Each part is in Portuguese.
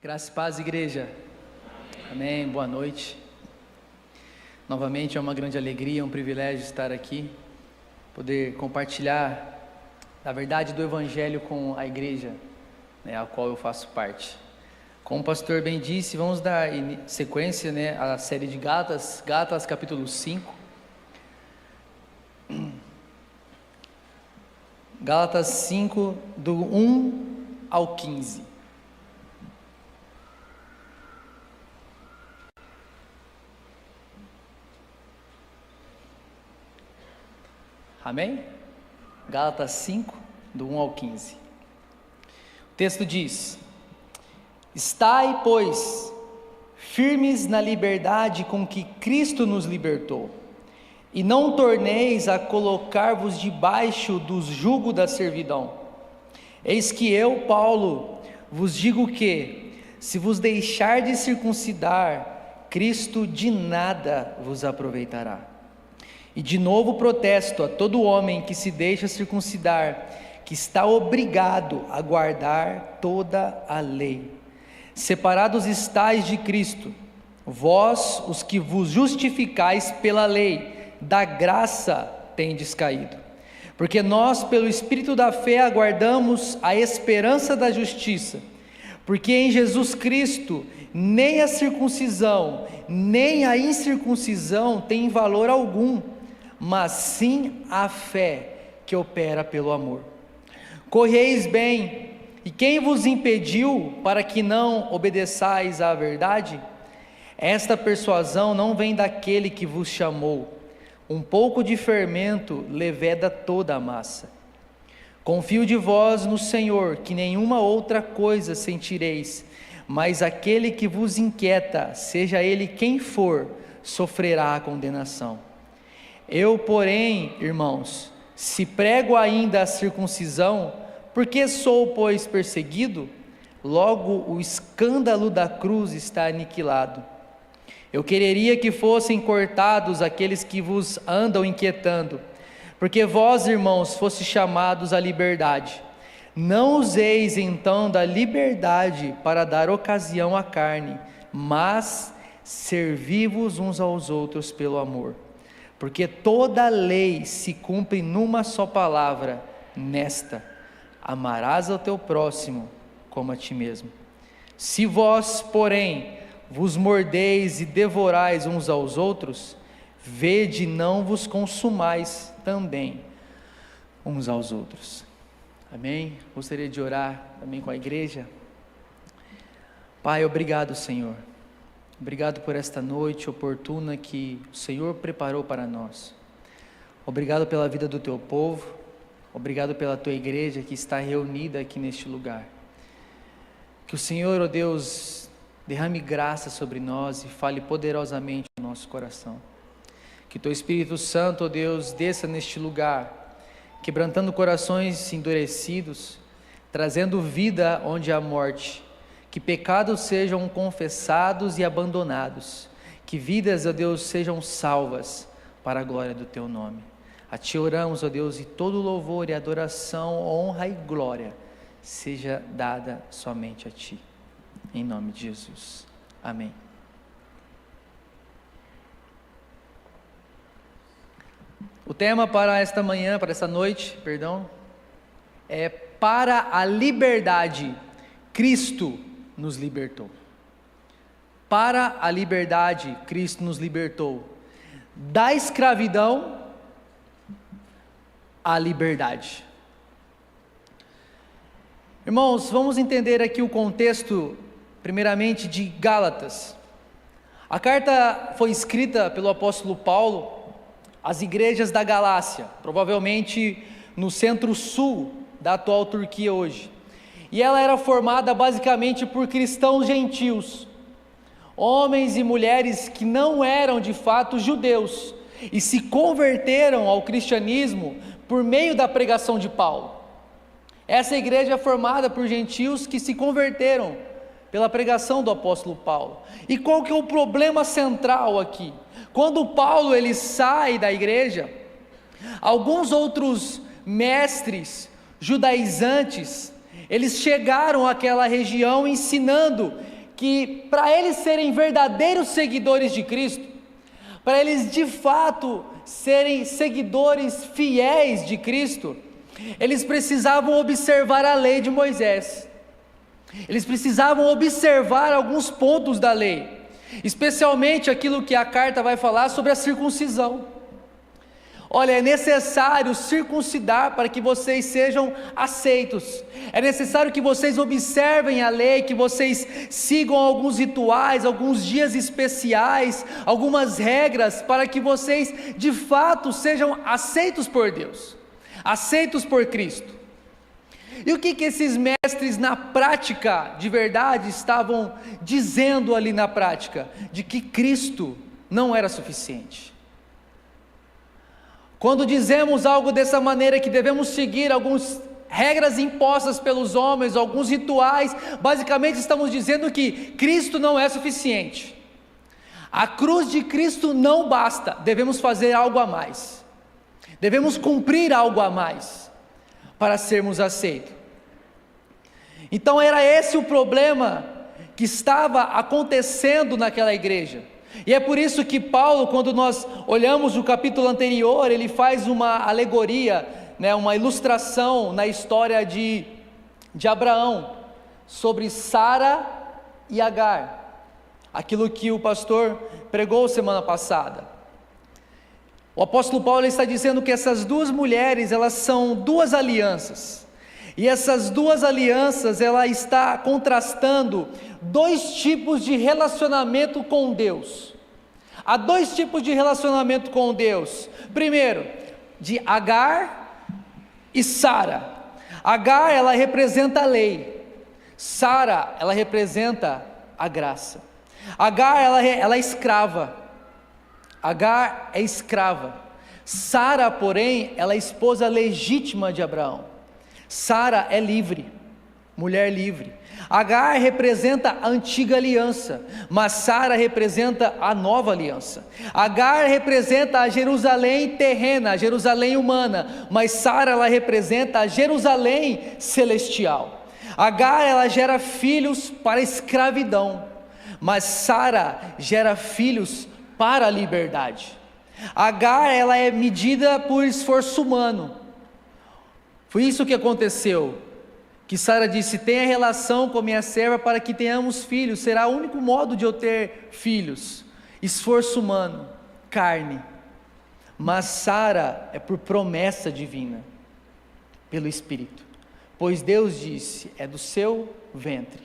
Graça e paz, igreja. Amém. Boa noite. Novamente é uma grande alegria, um privilégio estar aqui, poder compartilhar a verdade do Evangelho com a igreja, a qual eu faço parte. Como o pastor bem disse, vamos dar sequência, à série de Gálatas, capítulo 5. Gálatas 5, do 1 ao 15. Amém? Gálatas 5, do 1 ao 15. O texto diz: Estai, pois, firmes na liberdade com que Cristo nos libertou, e não torneis a colocar-vos debaixo do jugo da servidão. Eis que eu, Paulo, vos digo que, se vos deixardes circuncidar, Cristo de nada vos aproveitará. E de novo protesto a todo homem que se deixa circuncidar, que está obrigado a guardar toda a lei. Separados estáis de Cristo, vós os que vos justificais pela lei, da graça tendes caído. Porque nós, pelo Espírito da fé, aguardamos a esperança da justiça. Porque em Jesus Cristo, nem a circuncisão, nem a incircuncisão tem valor algum, mas sim a fé que opera pelo amor. Correis bem, e quem vos impediu para que não obedeçais à verdade? Esta persuasão não vem daquele que vos chamou. Um pouco de fermento leveda toda a massa. Confio de vós no Senhor, que nenhuma outra coisa sentireis, mas aquele que vos inquieta, seja ele quem for, sofrerá a condenação. Eu, porém, irmãos, se prego ainda a circuncisão, porque sou, pois, perseguido? Logo o escândalo da cruz está aniquilado. Eu quereria que fossem cortados aqueles que vos andam inquietando, porque vós, irmãos, fostes chamados à liberdade. Não useis então da liberdade para dar ocasião à carne, mas servi-vos uns aos outros pelo amor. Porque toda a lei se cumpre numa só palavra, nesta: amarás ao teu próximo como a ti mesmo. Se vós, porém, vos mordeis e devorais uns aos outros, vede não vos consumais também uns aos outros. Amém? Gostaria de orar também com a igreja. Pai, obrigado, Senhor. Obrigado por esta noite oportuna que o Senhor preparou para nós. Obrigado pela vida do teu povo. Obrigado pela tua igreja que está reunida aqui neste lugar. Que o Senhor, ó Deus, derrame graça sobre nós e fale poderosamente no nosso coração. Que teu Espírito Santo, ó Deus, desça neste lugar, quebrantando corações endurecidos, trazendo vida onde há morte. Que pecados sejam confessados e abandonados, que vidas, ó Deus, sejam salvas para a glória do teu nome. A ti oramos, ó Deus, e todo louvor e adoração, honra e glória seja dada somente a ti. Em nome de Jesus. Amém. O tema para esta manhã, para esta noite, é para a liberdade, Cristo nos libertou. Para a liberdade, Cristo nos libertou. Da escravidão à liberdade. Irmãos, vamos entender aqui o contexto, primeiramente, de Gálatas. A carta foi escrita pelo apóstolo Paulo às igrejas da Galácia, provavelmente no centro-sul da atual Turquia hoje. E ela era formada basicamente por cristãos gentios, homens e mulheres que não eram de fato judeus, e se converteram ao cristianismo por meio da pregação de Paulo. Essa igreja é formada por gentios que se converteram pela pregação do apóstolo Paulo. E qual que é o problema central aqui? Quando Paulo ele sai da igreja, alguns outros mestres judaizantes, eles chegaram àquela região ensinando que para eles serem verdadeiros seguidores de Cristo, para eles de fato serem seguidores fiéis de Cristo, eles precisavam observar a lei de Moisés. Eles precisavam observar alguns pontos da lei, especialmente aquilo que a carta vai falar sobre a circuncisão. Olha, é necessário circuncidar para que vocês sejam aceitos. É necessário que vocês observem a lei, que vocês sigam alguns rituais, alguns dias especiais, algumas regras, para que vocês de fato sejam aceitos por Deus, aceitos por Cristo. E o que esses mestres na prática, de verdade, estavam dizendo ali na prática? De que Cristo não era suficiente. Quando dizemos algo dessa maneira, que devemos seguir algumas regras impostas pelos homens, alguns rituais, basicamente estamos dizendo que Cristo não é suficiente. A cruz de Cristo não basta, devemos fazer algo a mais, devemos cumprir algo a mais, para sermos aceitos. Então era esse o problema que estava acontecendo naquela igreja. E é por isso que Paulo, quando nós olhamos o capítulo anterior, ele faz uma alegoria, uma ilustração na história de Abraão, sobre Sara e Agar, aquilo que o pastor pregou semana passada. O apóstolo Paulo está dizendo que essas duas mulheres, elas são duas alianças, e essas duas alianças, ela está contrastando dois tipos de relacionamento com Deus. Há dois tipos de relacionamento com Deus. Primeiro, de Agar e Sara. Agar, ela representa a lei. Sara, ela representa a graça. Agar, ela é escrava. Agar é escrava. Sara, porém, ela é esposa legítima de Abraão. Sara é livre, mulher livre. Agar representa a antiga aliança, mas Sara representa a nova aliança. Agar representa a Jerusalém terrena, a Jerusalém humana, mas Sara, ela representa a Jerusalém celestial. Agar, ela gera filhos para a escravidão, mas Sara gera filhos para a liberdade. Agar, ela é medida por esforço humano. Foi isso que aconteceu, que Sara disse: tenha relação com minha serva para que tenhamos filhos, será o único modo de eu ter filhos. Esforço humano, carne. Mas Sara é por promessa divina, pelo Espírito, pois Deus disse, é do seu ventre,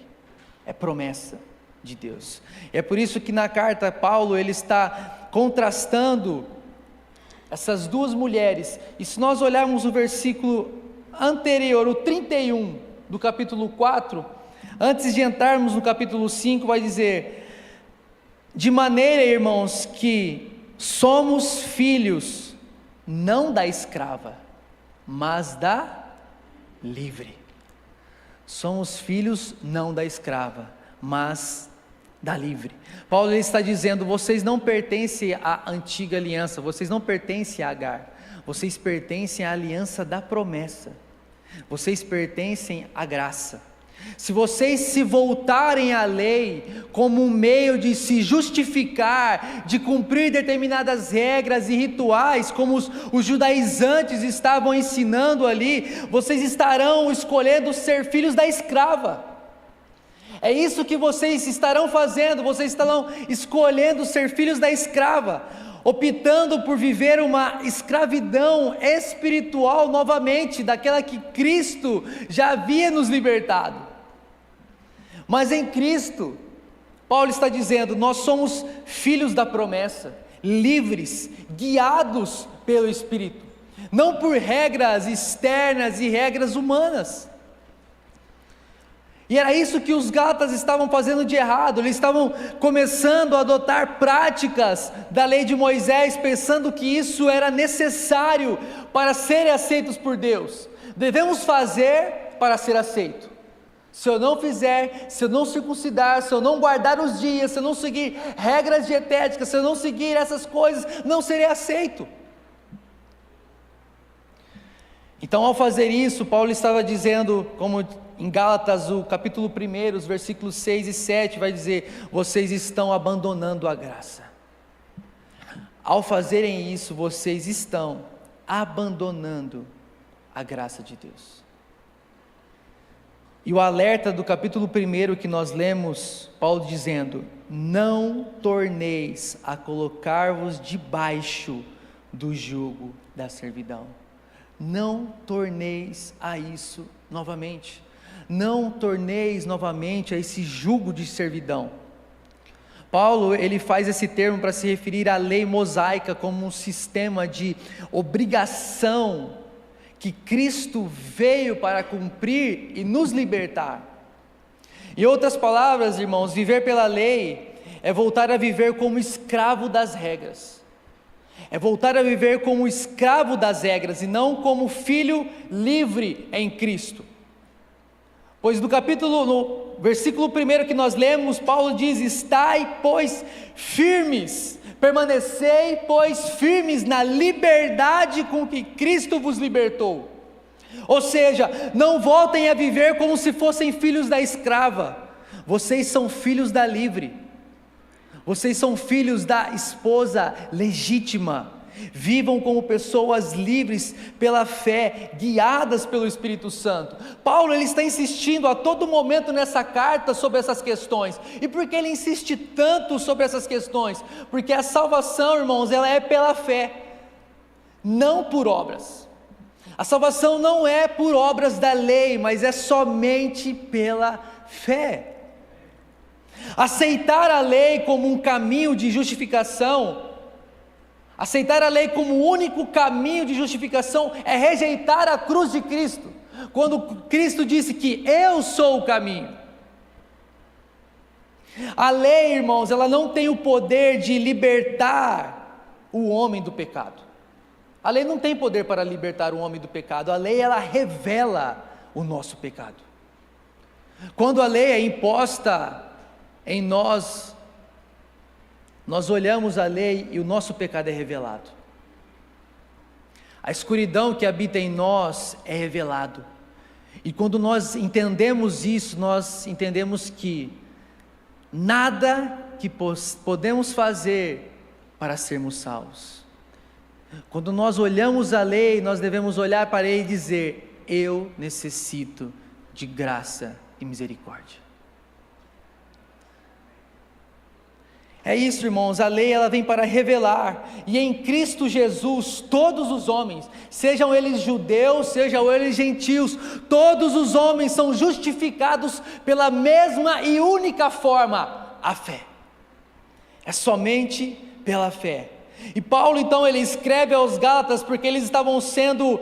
é promessa de Deus. É por isso que na carta Paulo, ele está contrastando essas duas mulheres. E se nós olharmos o versículo anterior, o 31 do capítulo 4, antes de entrarmos no capítulo 5, vai dizer: de maneira, irmãos, que somos filhos, não da escrava, mas da livre. Somos filhos não da escrava, mas da livre. Paulo está dizendo: vocês não pertencem à antiga aliança, vocês não pertencem a Agar, vocês pertencem à aliança da promessa, vocês pertencem à graça. Se vocês se voltarem à lei como um meio de se justificar, de cumprir determinadas regras e rituais, como os judaizantes estavam ensinando ali, vocês estarão escolhendo ser filhos da escrava. É isso que vocês estarão fazendo, vocês estarão escolhendo ser filhos da escrava, optando por viver uma escravidão espiritual novamente, daquela que Cristo já havia nos libertado. Mas em Cristo, Paulo está dizendo, nós somos filhos da promessa, livres, guiados pelo Espírito, não por regras externas e regras humanas. E era isso que os gálatas estavam fazendo de errado, eles estavam começando a adotar práticas da lei de Moisés, pensando que isso era necessário para serem aceitos por Deus. Devemos fazer para ser aceito. Se eu não fizer, se eu não circuncidar, se eu não guardar os dias, se eu não seguir regras dietéticas, se eu não seguir essas coisas, não serei aceito. Então, ao fazer isso, Paulo estava dizendo, como em Gálatas, o capítulo 1, os versículos 6 e 7, vai dizer: vocês estão abandonando a graça. Ao fazerem isso, vocês estão abandonando a graça de Deus. E o alerta do capítulo 1 que nós lemos, Paulo dizendo: não torneis a colocar-vos debaixo do jugo da servidão. Não torneis a isso novamente. Não torneis novamente a esse jugo de servidão. Paulo, ele faz esse termo para se referir à lei mosaica como um sistema de obrigação que Cristo veio para cumprir e nos libertar. Em outras palavras, irmãos, viver pela lei é voltar a viver como escravo das regras. É voltar a viver como escravo das regras e não como filho livre em Cristo. Pois no versículo 1 que nós lemos, Paulo diz: estai, pois, firmes, permanecei, pois, firmes na liberdade com que Cristo vos libertou. Ou seja, não voltem a viver como se fossem filhos da escrava, vocês são filhos da livre, vocês são filhos da esposa legítima. Vivam como pessoas livres pela fé, guiadas pelo Espírito Santo. Paulo, ele está insistindo a todo momento nessa carta sobre essas questões. E por que ele insiste tanto sobre essas questões? Porque a salvação, irmãos, ela é pela fé, não por obras. A salvação não é por obras da lei, mas é somente pela fé. Aceitar a lei como um caminho de justificação, aceitar a lei como o único caminho de justificação, é rejeitar a cruz de Cristo, quando Cristo disse que eu sou o caminho. A lei, irmãos, ela não tem o poder de libertar o homem do pecado. A lei não tem poder para libertar o homem do pecado. A lei, ela revela o nosso pecado. Quando a lei é imposta em nós olhamos a lei e o nosso pecado é revelado. A escuridão que habita em nós é revelado. E quando nós entendemos isso, nós entendemos que nada que podemos fazer para sermos salvos. Quando nós olhamos a lei, nós devemos olhar para ele e dizer: eu necessito de graça e misericórdia. É isso, irmãos, a lei, ela vem para revelar, e em Cristo Jesus, todos os homens, sejam eles judeus, sejam eles gentios, todos os homens são justificados pela mesma e única forma, a fé. É somente pela fé. E Paulo, então, ele escreve aos Gálatas, porque eles estavam sendo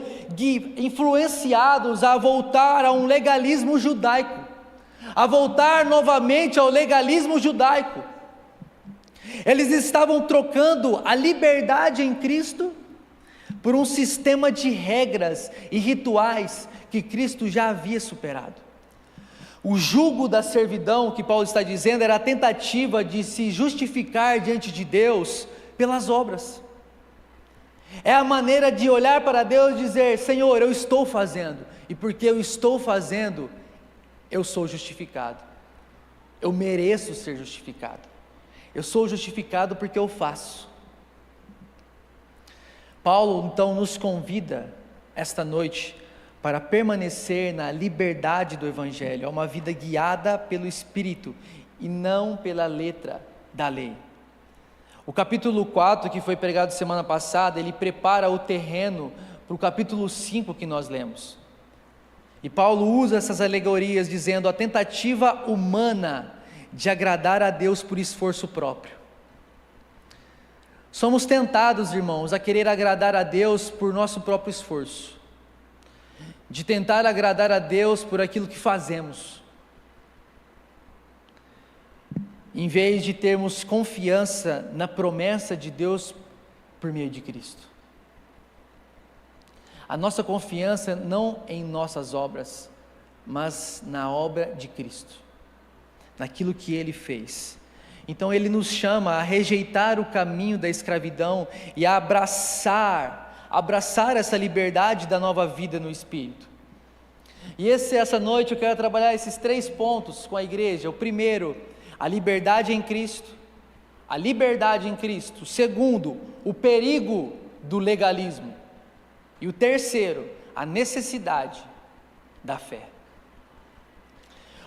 influenciados a voltar a um legalismo judaico, a voltar novamente ao legalismo judaico. Eles estavam trocando a liberdade em Cristo por um sistema de regras e rituais que Cristo já havia superado. O jugo da servidão que Paulo está dizendo era a tentativa de se justificar diante de Deus pelas obras. É a maneira de olhar para Deus e dizer: Senhor, eu estou fazendo, e porque eu estou fazendo, eu sou justificado, eu mereço ser justificado. Eu sou justificado porque eu faço. Paulo então nos convida esta noite para permanecer na liberdade do Evangelho, a uma vida guiada pelo Espírito e não pela letra da lei. O capítulo 4, que foi pregado semana passada, ele prepara o terreno para o capítulo 5 que nós lemos. E Paulo usa essas alegorias dizendo: a tentativa humana de agradar a Deus por esforço próprio. Somos tentados, irmãos, a querer agradar a Deus por nosso próprio esforço, de tentar agradar a Deus por aquilo que fazemos, em vez de termos confiança na promessa de Deus por meio de Cristo. A nossa confiança não em nossas obras, mas na obra de Cristo, naquilo que Ele fez. Então Ele nos chama a rejeitar o caminho da escravidão e a abraçar abraçar essa liberdade da nova vida no Espírito. E essa noite eu quero trabalhar esses 3 pontos com a igreja. O primeiro, a liberdade em Cristo. A liberdade em Cristo. O segundo, o perigo do legalismo. E o terceiro, a necessidade da fé.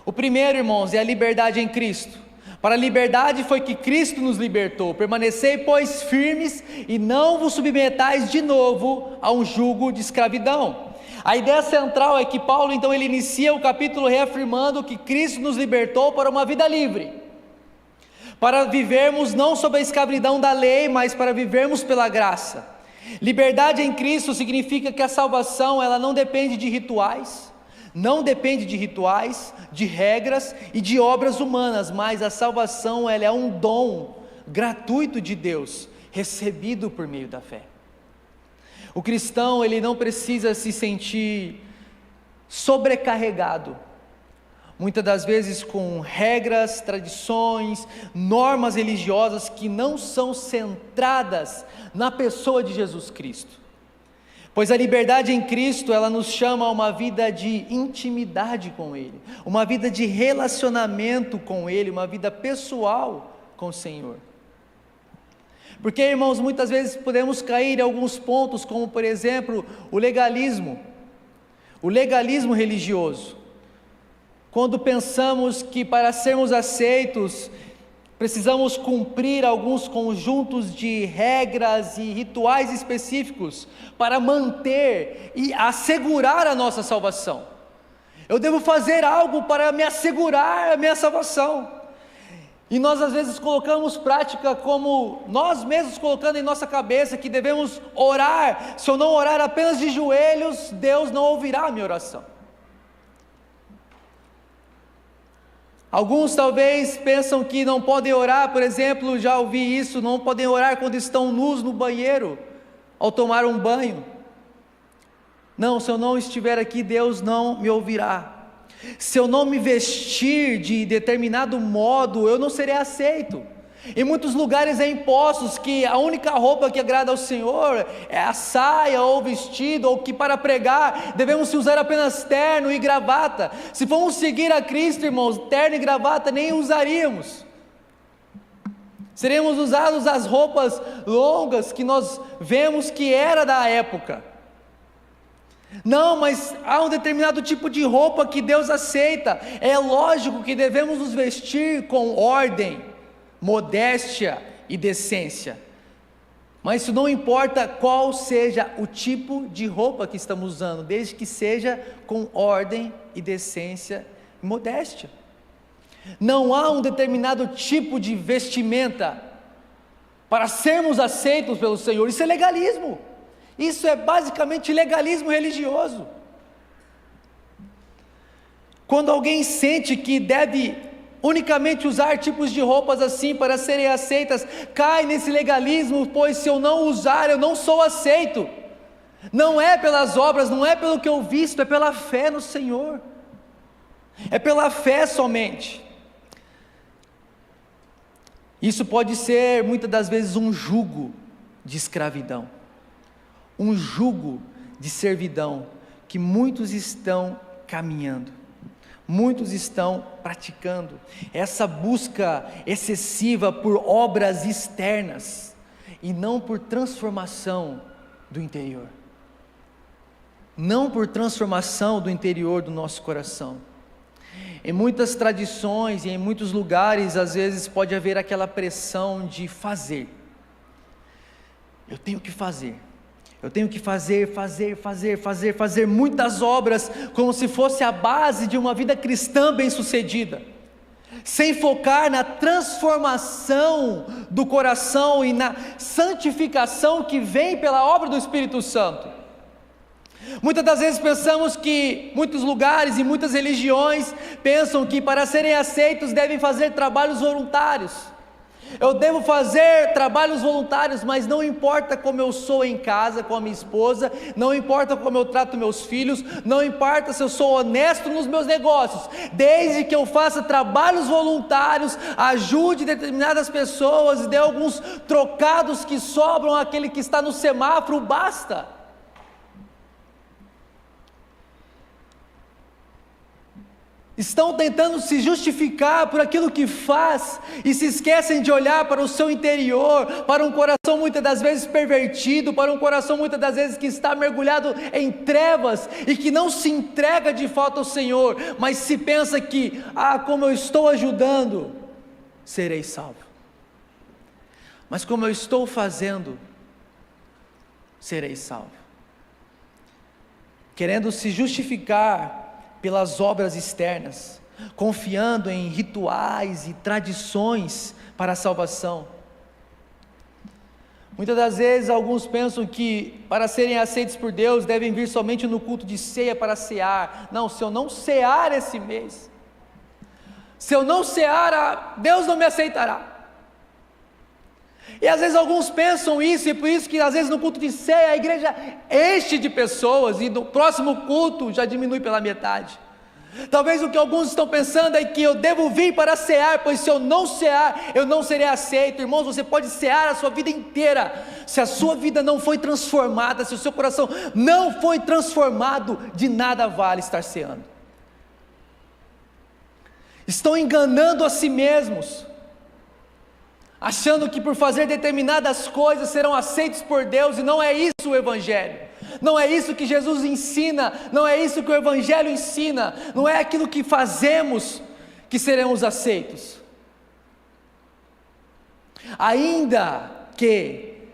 O primeiro, irmãos, é a liberdade em Cristo. Para a liberdade foi que Cristo nos libertou. Permanecei, pois, firmes e não vos submetais de novo a um jugo de escravidão. A ideia central é que Paulo, então, ele inicia o capítulo reafirmando que Cristo nos libertou para uma vida livre. Para vivermos não sob a escravidão da lei, mas para vivermos pela graça. Liberdade em Cristo significa que a salvação, ela não depende de rituais, de regras e de obras humanas, mas a salvação, ela é um dom gratuito de Deus, recebido por meio da fé. O cristão, ele não precisa se sentir sobrecarregado, muitas das vezes com regras, tradições, normas religiosas que não são centradas na pessoa de Jesus Cristo. Pois a liberdade em Cristo, ela nos chama a uma vida de intimidade com Ele, uma vida de relacionamento com Ele, uma vida pessoal com o Senhor. Porque, irmãos, muitas vezes podemos cair em alguns pontos, como por exemplo, o legalismo religioso. Quando pensamos que para sermos aceitos, precisamos cumprir alguns conjuntos de regras e rituais específicos para manter e assegurar a nossa salvação. Eu devo fazer algo para me assegurar a minha salvação. E nós às vezes colocamos prática como nós mesmos colocando em nossa cabeça que devemos orar. Se eu não orar apenas de joelhos, Deus não ouvirá a minha oração. Alguns talvez pensam que não podem orar, por exemplo, já ouvi isso, não podem orar quando estão nus no banheiro, ao tomar um banho. Não, se eu não estiver aqui, Deus não me ouvirá. Se eu não me vestir de determinado modo, eu não serei aceito. Em muitos lugares é imposto que a única roupa que agrada ao Senhor é a saia ou vestido, ou que para pregar devemos usar apenas terno e gravata. Se formos seguir a Cristo, irmãos, terno e gravata nem usaríamos. Seremos usados as roupas longas que nós vemos que era da época. Não, mas há um determinado tipo de roupa que Deus aceita. É lógico que devemos nos vestir com ordem, modéstia e decência, mas isso não importa qual seja o tipo de roupa que estamos usando, desde que seja com ordem e decência e modéstia. Não há um determinado tipo de vestimenta para sermos aceitos pelo Senhor. Isso é legalismo, isso é basicamente legalismo religioso. Quando alguém sente que deve unicamente usar tipos de roupas assim para serem aceitas, cai nesse legalismo, pois se eu não usar, eu não sou aceito. Não é pelas obras, não é pelo que eu visto, é pela fé no Senhor. É pela fé somente. Isso pode ser muitas das vezes um jugo de escravidão, um jugo de servidão que muitos estão caminhando. Muitos estão praticando essa busca excessiva por obras externas e não por transformação do interior. Não por transformação do interior do nosso coração. Em muitas tradições e em muitos lugares, às vezes pode haver aquela pressão de fazer. Eu tenho que fazer. Eu tenho que fazer muitas obras, como se fosse a base de uma vida cristã bem-sucedida, sem focar na transformação do coração e na santificação que vem pela obra do Espírito Santo. Muitas das vezes pensamos que muitos lugares e muitas religiões pensam que para serem aceitos devem fazer trabalhos voluntários. Eu devo fazer trabalhos voluntários, mas não importa como eu sou em casa com a minha esposa, não importa como eu trato meus filhos, não importa se eu sou honesto nos meus negócios, desde que eu faça trabalhos voluntários, ajude determinadas pessoas e dê alguns trocados que sobram àquele que está no semáforo, basta. estão tentando se justificar por aquilo que faz e se esquecem de olhar para o seu interior, para um coração muitas das vezes pervertido, para um coração muitas das vezes que está mergulhado em trevas e que não se entrega de fato ao Senhor, mas se pensa que, como eu estou ajudando, serei salvo. Mas como eu estou fazendo, serei salvo. Querendo se justificar pelas obras externas, confiando em rituais e tradições para a salvação. Muitas das vezes alguns pensam que para serem aceitos por Deus devem vir somente no culto de ceia para cear. Não, se eu não cear esse mês, se eu não cear, Deus não me aceitará. E às vezes alguns pensam isso, e por isso que às vezes no culto de ceia a igreja enche de pessoas, e no próximo culto já diminui pela metade. Talvez o que alguns estão pensando é que eu devo vir para cear, pois se eu não cear, eu não serei aceito. Irmãos, você pode cear a sua vida inteira, se a sua vida não foi transformada, se o seu coração não foi transformado, de nada vale estar ceando. Estão enganando a si mesmos, achando que por fazer determinadas coisas serão aceitos por Deus, e não é isso o Evangelho, não é isso que Jesus ensina, não é isso que o Evangelho ensina, não é aquilo que fazemos que seremos aceitos. Ainda que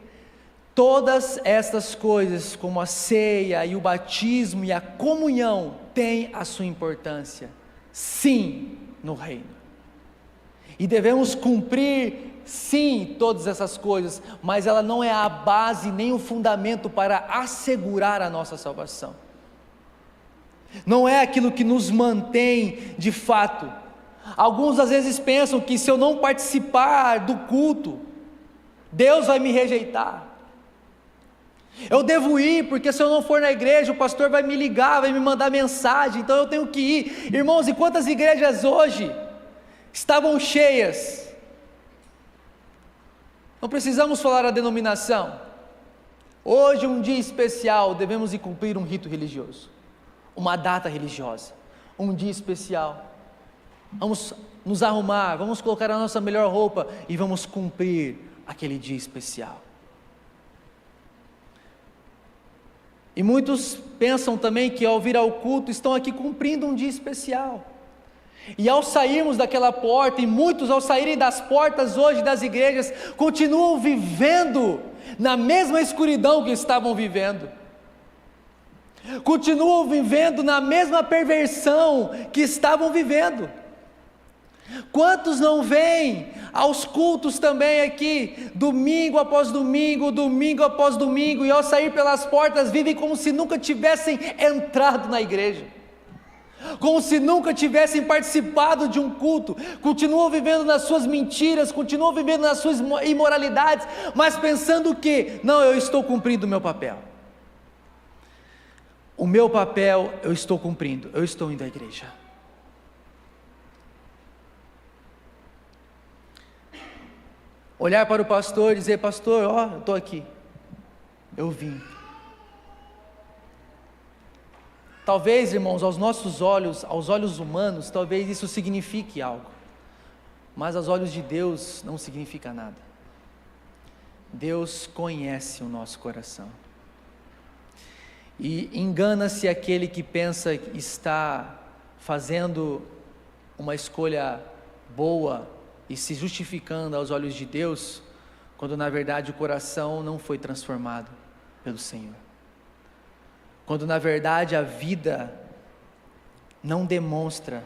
todas estas coisas, como a ceia e o batismo e a comunhão, têm a sua importância, sim, no reino, e devemos cumprir sim todas essas coisas, mas ela não é a base nem o fundamento para assegurar a nossa salvação, não é aquilo que nos mantém de fato. Alguns às vezes pensam que se eu não participar do culto, Deus vai me rejeitar. Eu devo ir, porque se eu não for na igreja, o pastor vai me ligar, vai me mandar mensagem, então eu tenho que ir. Irmãos, e quantas igrejas hoje estavam cheias? Não precisamos falar a denominação. Hoje, um dia especial, devemos ir cumprir um rito religioso, uma data religiosa, um dia especial. Vamos nos arrumar, vamos colocar a nossa melhor roupa e vamos cumprir aquele dia especial. E muitos pensam também que ao vir ao culto estão aqui cumprindo um dia especial. E ao sairmos daquela porta, e muitos ao saírem das portas hoje das igrejas, continuam vivendo na mesma escuridão que estavam vivendo, continuam vivendo na mesma perversão que estavam vivendo. Quantos não vêm aos cultos também aqui, domingo após domingo, domingo após domingo, e ao sair pelas portas vivem como se nunca tivessem entrado na igreja, como se nunca tivessem participado de um culto, continuam vivendo nas suas mentiras, continuam vivendo nas suas imoralidades, mas pensando que, não, eu estou cumprindo o meu papel. O meu papel eu estou cumprindo, eu estou indo à igreja. Olhar para o pastor e dizer: pastor, eu estou aqui, eu vim. Talvez, irmãos, aos nossos olhos, aos olhos humanos, talvez isso signifique algo, mas aos olhos de Deus não significa nada. Deus conhece o nosso coração, e engana-se aquele que pensa que está fazendo uma escolha boa e se justificando aos olhos de Deus, quando na verdade o coração não foi transformado pelo Senhor, quando na verdade a vida não demonstra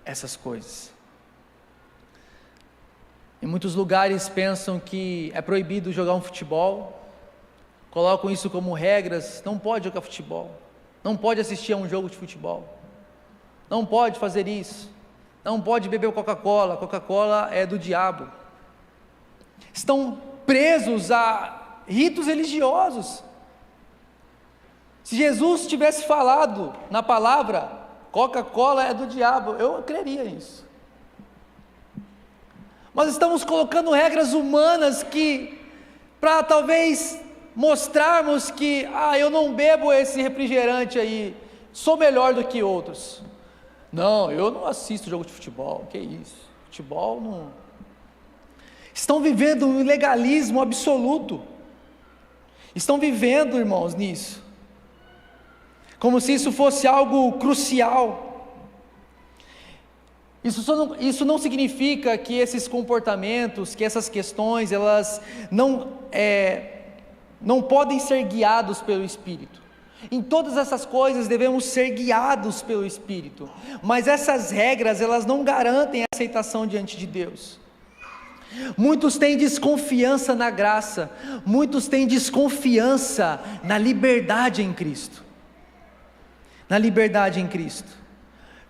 essas coisas. Em muitos lugares pensam que é proibido jogar um futebol, colocam isso como regras: não pode jogar futebol, não pode assistir a um jogo de futebol, não pode fazer isso, não pode beber Coca-Cola, Coca-Cola é do diabo. Estão presos a ritos religiosos. Se Jesus tivesse falado na palavra, Coca-Cola é do diabo, eu creria nisso. Mas estamos colocando regras humanas que, para talvez mostrarmos que, eu não bebo esse refrigerante aí, sou melhor do que outros. Não, eu não assisto jogo de futebol, que isso? Futebol não. Estão vivendo um ilegalismo absoluto. Estão vivendo, irmãos, nisso. Como se isso fosse algo crucial. Isso não significa que esses comportamentos, que essas questões, elas não podem ser guiados pelo Espírito. Em todas essas coisas devemos ser guiados pelo Espírito, mas essas regras, elas não garantem a aceitação diante de Deus. Muitos têm desconfiança na graça, muitos têm desconfiança na liberdade em Cristo. Na liberdade em Cristo.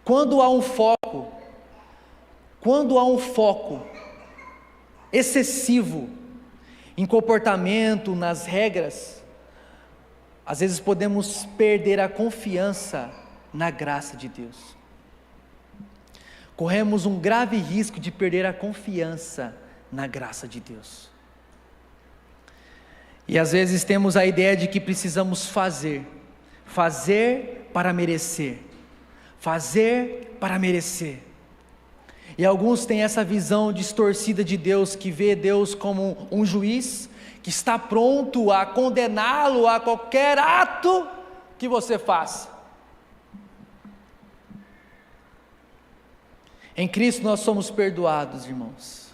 Quando há um foco excessivo em comportamento, nas regras, às vezes podemos perder a confiança na graça de Deus. Corremos um grave risco de perder a confiança na graça de Deus. E às vezes temos a ideia de que precisamos fazer para merecer, fazer para merecer. E alguns têm essa visão distorcida de Deus, que vê Deus como um juiz, que está pronto a condená-lo a qualquer ato que você faça. Em Cristo nós somos perdoados, irmãos.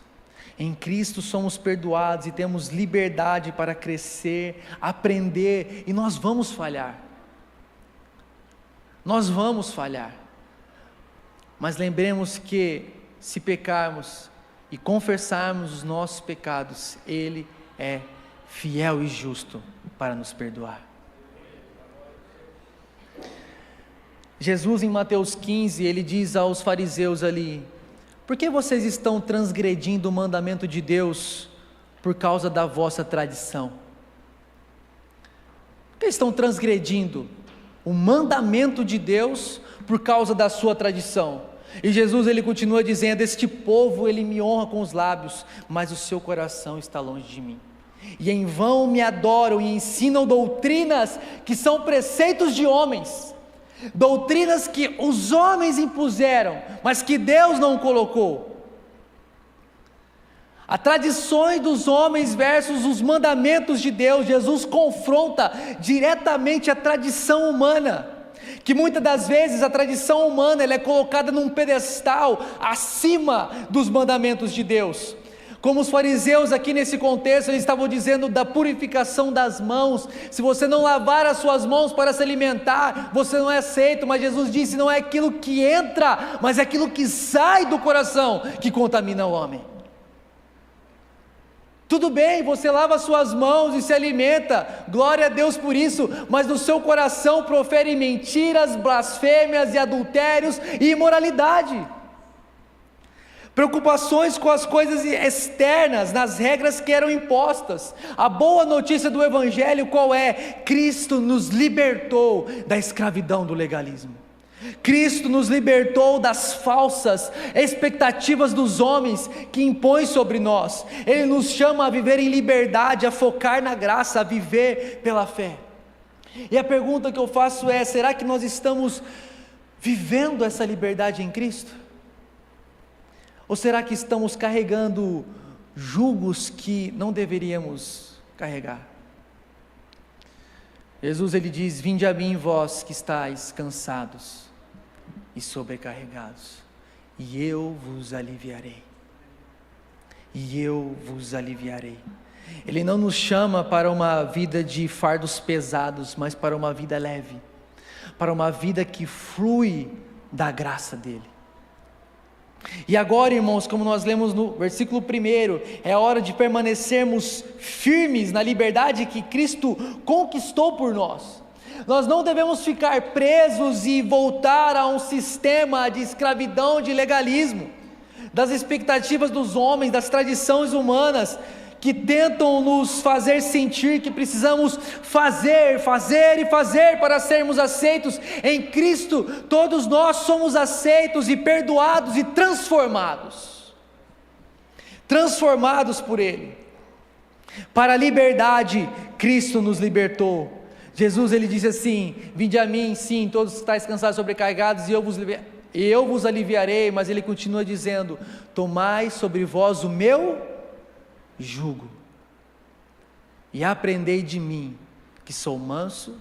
Em Cristo somos perdoados e temos liberdade para crescer, aprender, e nós vamos falhar. Nós vamos falhar. Mas lembremos que se pecarmos e confessarmos os nossos pecados, Ele é fiel e justo para nos perdoar. Jesus, em Mateus 15, ele diz aos fariseus ali: por que vocês estão transgredindo o mandamento de Deus por causa da vossa tradição? Por que estão transgredindo o mandamento de Deus por causa da sua tradição? E Jesus, ele continua dizendo: este povo, ele me honra com os lábios, mas o seu coração está longe de mim. E em vão me adoram e ensinam doutrinas que são preceitos de homens, doutrinas que os homens impuseram, mas que Deus não colocou. As tradições dos homens versus os mandamentos de Deus. Jesus confronta diretamente a tradição humana, que muitas das vezes a tradição humana ela é colocada num pedestal acima dos mandamentos de Deus. Como os fariseus aqui nesse contexto, eles estavam dizendo da purificação das mãos. Se você não lavar as suas mãos para se alimentar, você não é aceito. Mas Jesus disse: não é aquilo que entra, mas é aquilo que sai do coração que contamina o homem. Tudo bem, você lava suas mãos e se alimenta, glória a Deus por isso, mas no seu coração profere mentiras, blasfêmias e adultérios e imoralidade. Preocupações com as coisas externas, nas regras que eram impostas. A boa notícia do Evangelho qual é? Cristo nos libertou da escravidão do legalismo. Cristo nos libertou das falsas expectativas dos homens que impõem sobre nós. Ele nos chama a viver em liberdade, a focar na graça, a viver pela fé. E a pergunta que eu faço é: será que nós estamos vivendo essa liberdade em Cristo? Ou será que estamos carregando jugos que não deveríamos carregar? Jesus, ele diz: vinde a mim vós que estáis cansados e sobrecarregados, e eu vos aliviarei. E eu vos aliviarei. Ele não nos chama para uma vida de fardos pesados, mas para uma vida leve, para uma vida que flui da graça dele. E agora, irmãos, como nós lemos no versículo 1, é hora de permanecermos firmes na liberdade que Cristo conquistou por nós. Nós não devemos ficar presos e voltar a um sistema de escravidão, de legalismo, das expectativas dos homens, das tradições humanas, que tentam nos fazer sentir que precisamos fazer para sermos aceitos. Em Cristo, todos nós somos aceitos e perdoados e transformados por Ele. Para a liberdade, Cristo nos libertou. Jesus, ele disse assim: vinde a mim, sim, todos que estáis cansados e sobrecarregados, e eu vos e eu vos aliviarei. Mas ele continua dizendo: tomai sobre vós o meu jugo, e aprendei de mim, que sou manso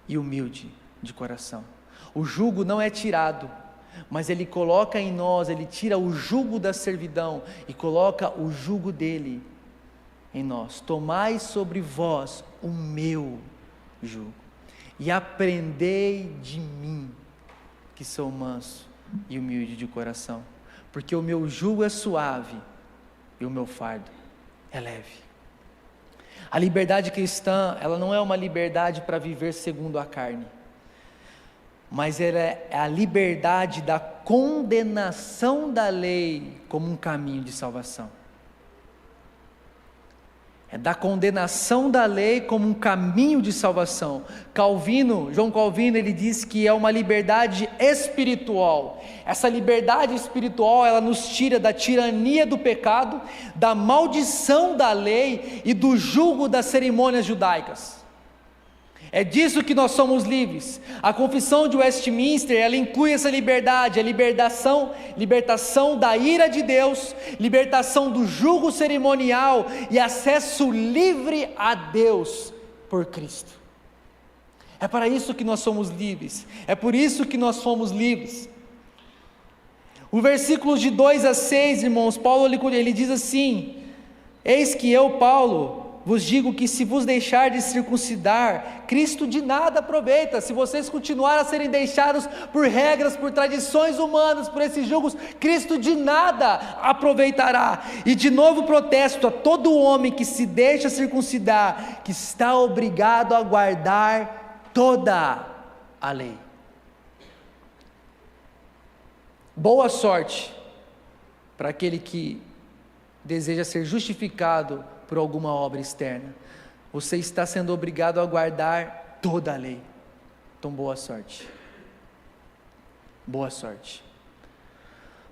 e humilde de coração. O jugo não é tirado, mas ele coloca em nós, ele tira o jugo da servidão e coloca o jugo dele em nós. Tomai sobre vós o meu jugo, e aprendei de mim, que sou manso e humilde de coração, porque o meu jugo é suave e o meu fardo é leve. A liberdade cristã, ela não é uma liberdade para viver segundo a carne, mas ela é a liberdade da condenação da lei como um caminho de salvação. É da condenação da lei como um caminho de salvação. João Calvino, ele diz que é uma liberdade espiritual. Essa liberdade espiritual, ela nos tira da tirania do pecado, da maldição da lei e do jugo das cerimônias judaicas. É disso que nós somos livres. A confissão de Westminster, ela inclui essa liberdade, a libertação da ira de Deus, libertação do jugo cerimonial e acesso livre a Deus por Cristo. É para isso que nós somos livres, é por isso que nós fomos livres. O versículo de 2 a 6, irmãos, Paulo ele diz assim: eis que eu, Paulo, vos digo que se vos deixar de circuncidar, Cristo de nada aproveita. Se vocês continuarem a serem deixados por regras, por tradições humanas, por esses julgos, Cristo de nada aproveitará. E de novo protesto a todo homem que se deixa circuncidar, que está obrigado a guardar toda a lei. Boa sorte para aquele que deseja ser justificado por alguma obra externa. Você está sendo obrigado a guardar toda a lei. Então boa sorte. Boa sorte.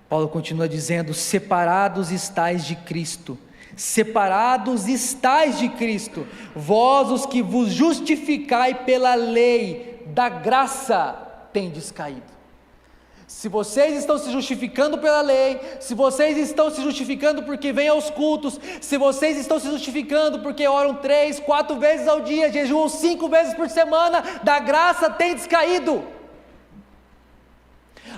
Paulo continua dizendo: separados estais de Cristo. Separados estais de Cristo, vós os que vos justificai pela lei, da graça tendes caído. Se vocês estão se justificando pela lei, se vocês estão se justificando porque vêm aos cultos, se vocês estão se justificando porque oram 3, 4 vezes ao dia, jejuam 5 vezes por semana, da graça tendes caído.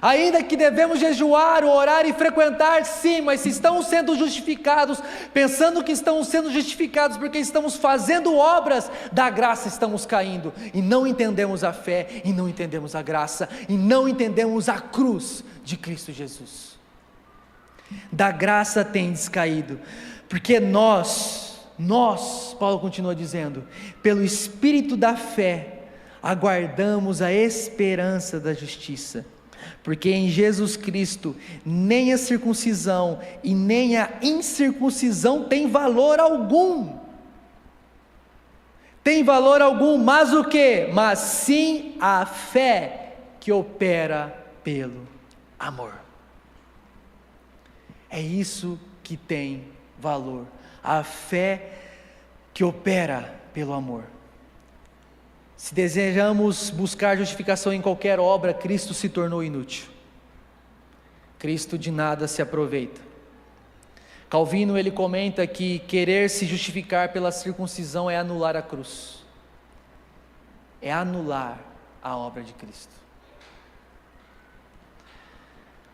Ainda que devemos jejuar, orar e frequentar, sim, mas se estamos sendo justificados, pensando que estamos sendo justificados porque estamos fazendo obras, da graça estamos caindo, e não entendemos a fé, e não entendemos a graça, e não entendemos a cruz de Cristo Jesus. Da graça tendes caído, porque nós, Paulo continua dizendo, pelo Espírito da fé, aguardamos a esperança da justiça. Porque em Jesus Cristo, nem a circuncisão e nem a incircuncisão tem valor algum. Tem valor algum, mas o que? Mas sim a fé que opera pelo amor. É isso que tem valor, a fé que opera pelo amor. Se desejamos buscar justificação em qualquer obra, Cristo se tornou inútil. Cristo de nada se aproveita. Calvino, ele comenta que querer se justificar pela circuncisão é anular a cruz. É anular a obra de Cristo.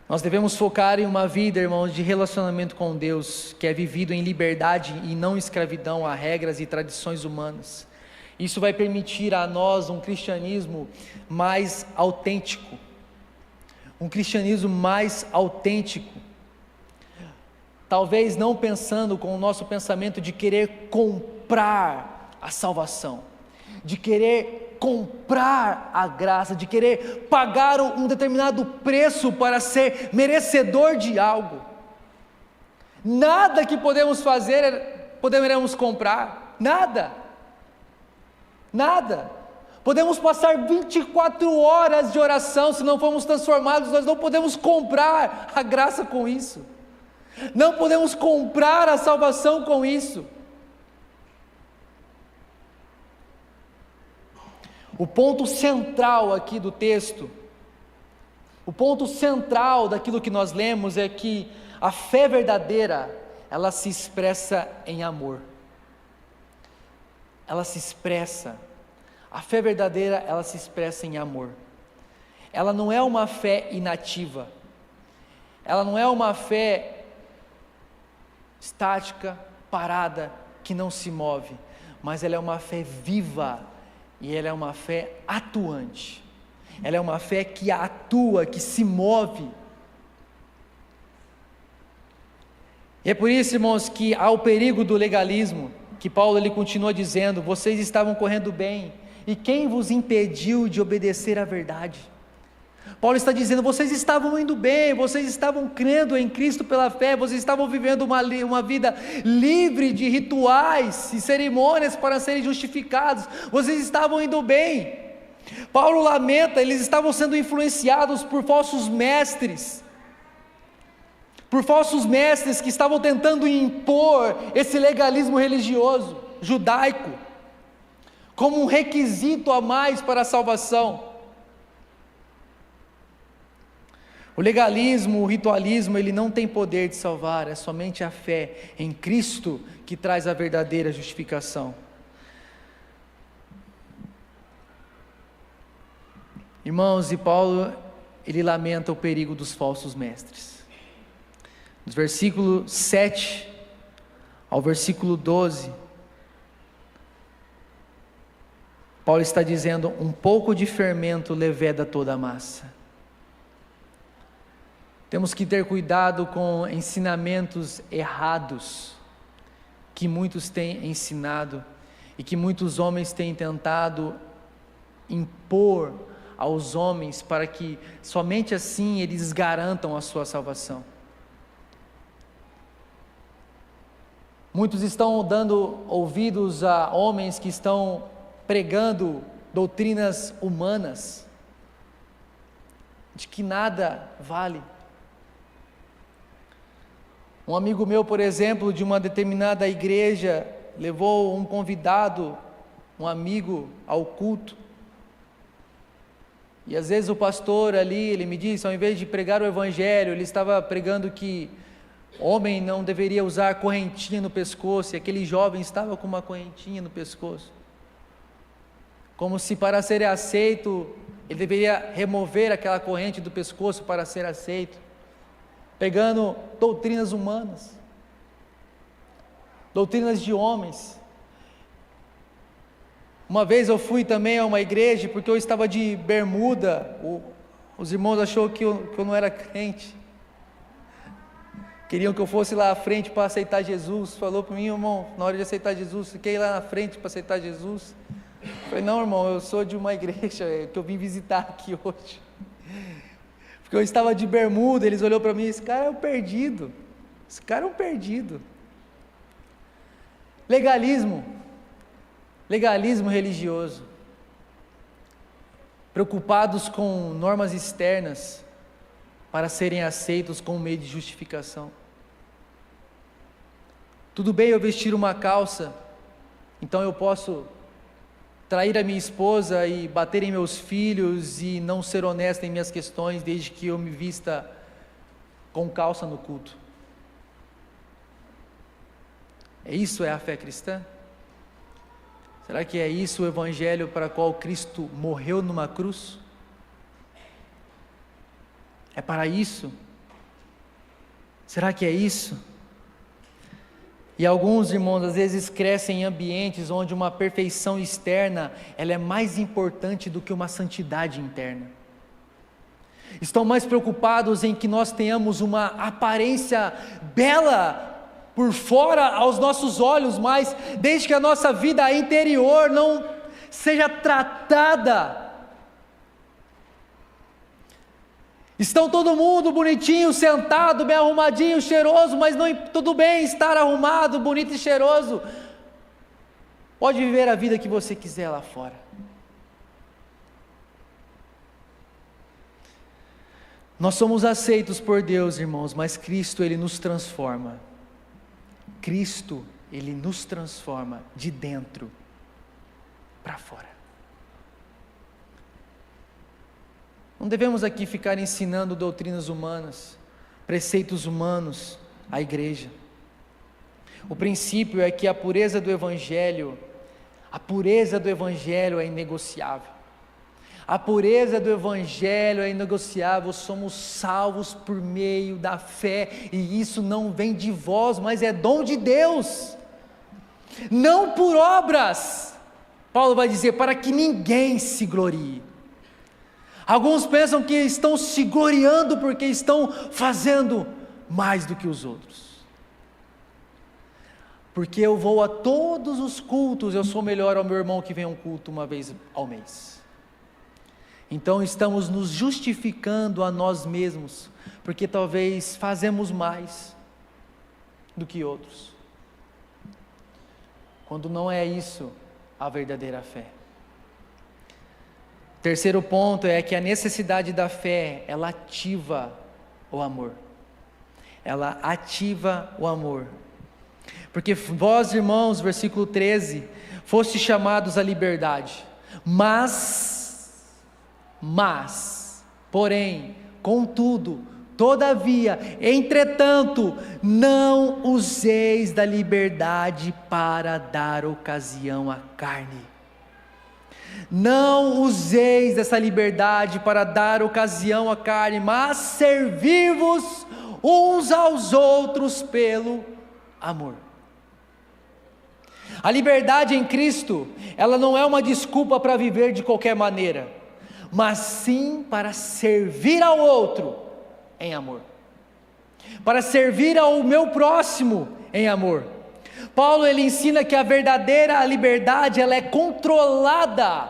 Nós devemos focar em uma vida, irmãos, de relacionamento com Deus, que é vivido em liberdade e não escravidão a regras e tradições humanas. Isso vai permitir a nós um cristianismo mais autêntico. Um cristianismo mais autêntico. Talvez não pensando com o nosso pensamento de querer comprar a salvação, de querer comprar a graça, de querer pagar um determinado preço para ser merecedor de algo. Nada que podemos fazer, poderemos comprar. Nada. Podemos passar 24 horas de oração, se não formos transformados, nós não podemos comprar a graça com isso, não podemos comprar a salvação com isso. O ponto central aqui do texto O ponto central daquilo que nós lemos é que a fé verdadeira, ela se expressa em amor. Ela se expressa. A fé verdadeira, ela se expressa em amor. Ela não é uma fé inativa. Ela não é uma fé estática, parada, que não se move. Mas ela é uma fé viva. E ela é uma fé atuante. Ela é uma fé que atua, que se move. E é por isso, irmãos, que há o perigo do legalismo, que Paulo ele continua dizendo: vocês estavam correndo bem, e quem vos impediu de obedecer à verdade? Paulo está dizendo: vocês estavam indo bem, vocês estavam crendo em Cristo pela fé, vocês estavam vivendo uma vida livre de rituais e cerimônias para serem justificados, vocês estavam indo bem. Paulo lamenta, eles estavam sendo influenciados por falsos mestres que estavam tentando impor esse legalismo religioso, judaico, como um requisito a mais para a salvação. O legalismo, o ritualismo, ele não tem poder de salvar, é somente a fé em Cristo que traz a verdadeira justificação. Irmãos, e Paulo, ele lamenta o perigo dos falsos mestres. Dos versículos 7 ao versículo 12, Paulo está dizendo: um pouco de fermento leveda toda a massa. Temos que ter cuidado com ensinamentos errados, que muitos têm ensinado, e que muitos homens têm tentado impor aos homens, para que somente assim eles garantam a sua salvação. Muitos estão dando ouvidos a homens que estão pregando doutrinas humanas, de que nada vale. Um amigo meu, por exemplo, de uma determinada igreja, levou um convidado, um amigo, ao culto. E às vezes o pastor ali, ele me disse, ao invés de pregar o evangelho, ele estava pregando que homem não deveria usar correntinha no pescoço, e aquele jovem estava com uma correntinha no pescoço. Como se para ser aceito, ele deveria remover aquela corrente do pescoço para ser aceito. Pegando doutrinas humanas, doutrinas de homens. Uma vez eu fui também a uma igreja, porque eu estava de bermuda, os irmãos acharam que eu não era crente, queriam que eu fosse lá à frente para aceitar Jesus, falou para mim: irmão, na hora de aceitar Jesus, fiquei lá na frente para aceitar Jesus. Eu falei: não, irmão, eu sou de uma igreja que eu vim visitar aqui hoje. Porque eu estava de bermuda, eles olharam para mim: esse cara é um perdido, esse cara é um perdido. Legalismo religioso, preocupados com normas externas, para serem aceitos como meio de justificação. Tudo bem eu vestir uma calça, então eu posso trair a minha esposa e bater em meus filhos e não ser honesto em minhas questões, desde que eu me vista com calça no culto. Isso é a fé cristã? Será que é isso o evangelho para o qual Cristo morreu numa cruz? É para isso? Será que é isso? E alguns irmãos às vezes crescem em ambientes onde uma perfeição externa, ela é mais importante do que uma santidade interna. Estão mais preocupados em que nós tenhamos uma aparência bela por fora aos nossos olhos, mas desde que a nossa vida interior não seja tratada. Estão todo mundo bonitinho, sentado, bem arrumadinho, cheiroso, mas não, tudo bem estar arrumado, bonito e cheiroso. Pode viver a vida que você quiser lá fora. Nós somos aceitos por Deus, irmãos, mas Cristo, Ele nos transforma. Cristo, Ele nos transforma de dentro para fora. Não devemos aqui ficar ensinando doutrinas humanas, preceitos humanos à igreja. O princípio é que a pureza do Evangelho é inegociável. A pureza do Evangelho é inegociável, somos salvos por meio da fé, e isso não vem de vós, mas é dom de Deus, não por obras. Paulo vai dizer, para que ninguém se glorie. Alguns pensam que estão se gloriando porque estão fazendo mais do que os outros. Porque eu vou a todos os cultos, eu sou melhor ao meu irmão que vem a um culto uma vez ao mês. Então estamos nos justificando a nós mesmos, porque talvez fazemos mais do que outros. Quando não é isso a verdadeira fé. Terceiro ponto é que a necessidade da fé, ela ativa o amor. Ela ativa o amor. Porque vós, irmãos, versículo 13, foste chamados à liberdade, porém, contudo, todavia, entretanto, não useis da liberdade para dar ocasião à carne. Não useis dessa liberdade para dar ocasião à carne, mas servi-vos uns aos outros pelo amor. A liberdade em Cristo, ela não é uma desculpa para viver de qualquer maneira, mas sim para servir ao outro em amor, para servir ao meu próximo em amor. Paulo, ele ensina que a verdadeira liberdade, ela é controlada